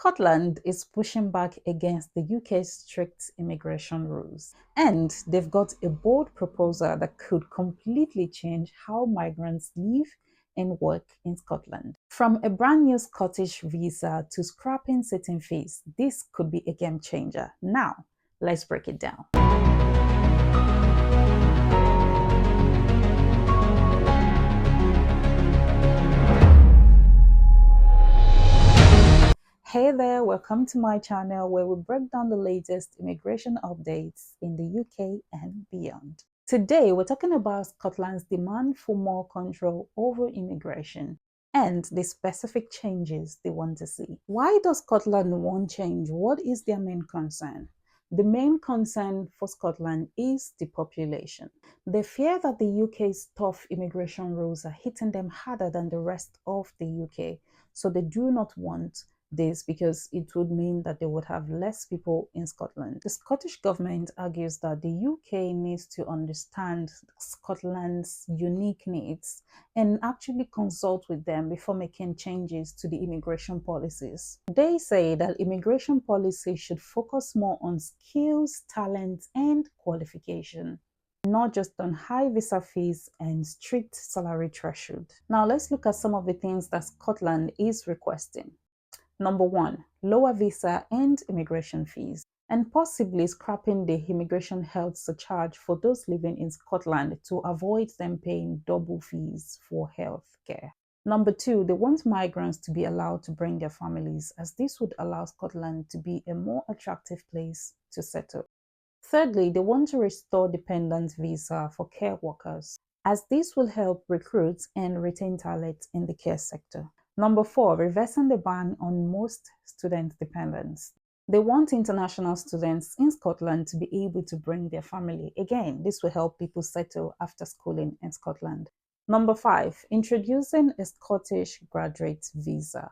Scotland is pushing back against the UK's strict immigration rules, and they've got a bold proposal that could completely change how migrants live and work in Scotland. From a brand new Scottish visa to scrapping certain fees, this could be a game changer. Now, let's break it down. Hey there, welcome to my channel where we break down the latest immigration updates in the UK and beyond. Today, we're talking about Scotland's demand for more control over immigration and the specific changes they want to see. Why does Scotland want change? What is their main concern? The main concern for Scotland is depopulation. They fear that the UK's tough immigration rules are hitting them harder than the rest of the UK, so they do not want this because it would mean that they would have less people in Scotland. The Scottish government argues that the UK needs to understand Scotland's unique needs and actually consult with them before making changes to the immigration policies. They say that immigration policy should focus more on skills, talent, and qualification, not just on high visa fees and strict salary threshold. Now let's look at some of the things that Scotland is requesting. Number one, lower visa and immigration fees, and possibly scrapping the Immigration Health Surcharge for those living in Scotland to avoid them paying double fees for health care. Number two, they want migrants to be allowed to bring their families, as this would allow Scotland to be a more attractive place to settle. Thirdly, they want to restore dependent visa for care workers, as this will help recruit and retain talent in the care sector. Number four, reversing the ban on most student dependents. They want international students in Scotland to be able to bring their family. Again, this will help people settle after schooling in Scotland. Number five, introducing a Scottish graduate visa.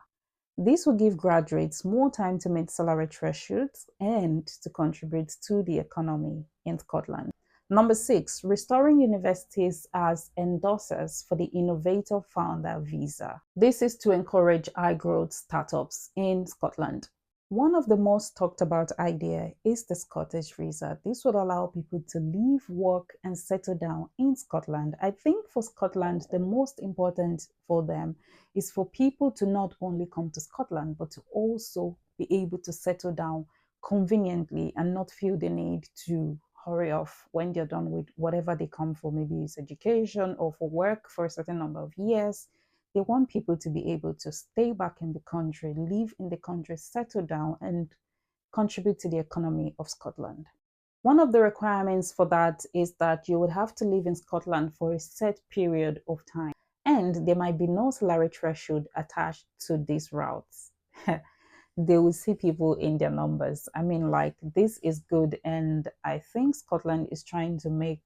This will give graduates more time to meet salary thresholds and to contribute to the economy in Scotland. Number six, restoring universities as endorsers for the Innovator Founder visa. This is to encourage high growth startups in Scotland. One of the most talked about ideas is the Scottish visa. This would allow people to live, work, and settle down in Scotland. I think for Scotland, the most important for them is for people to not only come to Scotland, but to also be able to settle down conveniently and not feel the need to hurry off when they're done with whatever they come for. Maybe it's education or for work for a certain number of years. They want people to be able to stay back in the country, live in the country, settle down, and contribute to the economy of Scotland. One of the requirements for that is that you would have to live in Scotland for a set period of time, and there might be no salary threshold attached to these routes. They will see people in their numbers. I mean, like, this is good, and I think Scotland is trying to make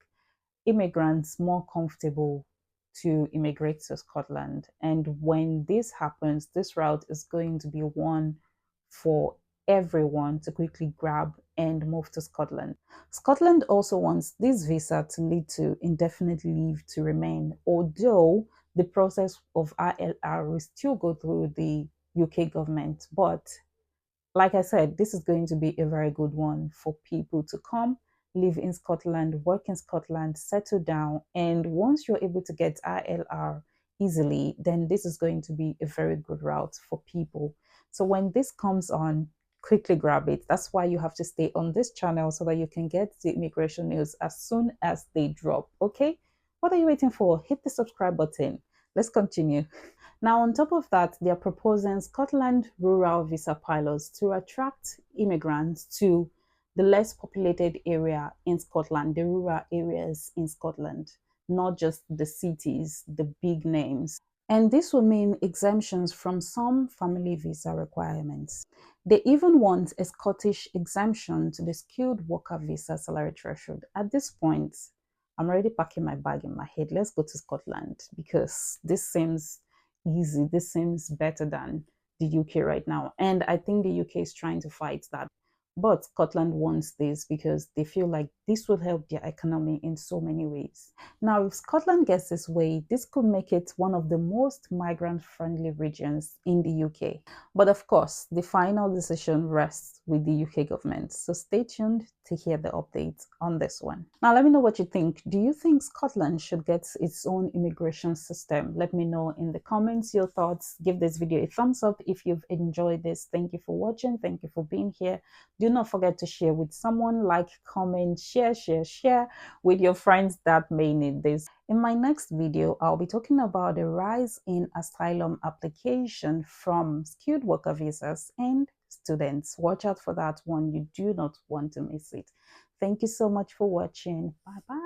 immigrants more comfortable to immigrate to Scotland. And when this happens, this route is going to be one for everyone to quickly grab and move to Scotland. Scotland also wants this visa to lead to indefinite leave to remain, although the process of ILR will still go through the UK government. But like I said, this is going to be a very good one for people to come, live in Scotland, work in Scotland, settle down. And once you're able to get ILR easily, then this is going to be a very good route for people. So when this comes on, quickly grab it. That's why you have to stay on this channel so that you can get the immigration news as soon as they drop. Okay? What are you waiting for? Hit the subscribe button. Let's continue. Now, on top of that, they are proposing Scotland rural visa pilots to attract immigrants to the less populated area in Scotland, the rural areas in Scotland, not just the cities, the big names. And this will mean exemptions from some family visa requirements. They even want a Scottish exemption to the skilled worker visa salary threshold. At this point, I'm already packing my bag in my head. Let's go to Scotland because this seems easy. This seems better than the UK right now. And I think the UK is trying to fight that. But Scotland wants this because they feel like this will help their economy in so many ways. Now, if Scotland gets this way, this could make it one of the most migrant-friendly regions in the UK. But of course, the final decision rests with the UK government. So stay tuned to hear the updates on this one. Now, let me know what you think. Do you think Scotland should get its own immigration system? Let me know in the comments your thoughts. Give this video a thumbs up if you've enjoyed this. Thank you for watching. Thank you for being here. Do not forget to share with someone, like, comment, share with your friends that may need this. In my next video, I'll be talking about the rise in asylum application from skilled worker visas and students. Watch out for that one. You do not want to miss it. Thank you so much for watching. Bye bye.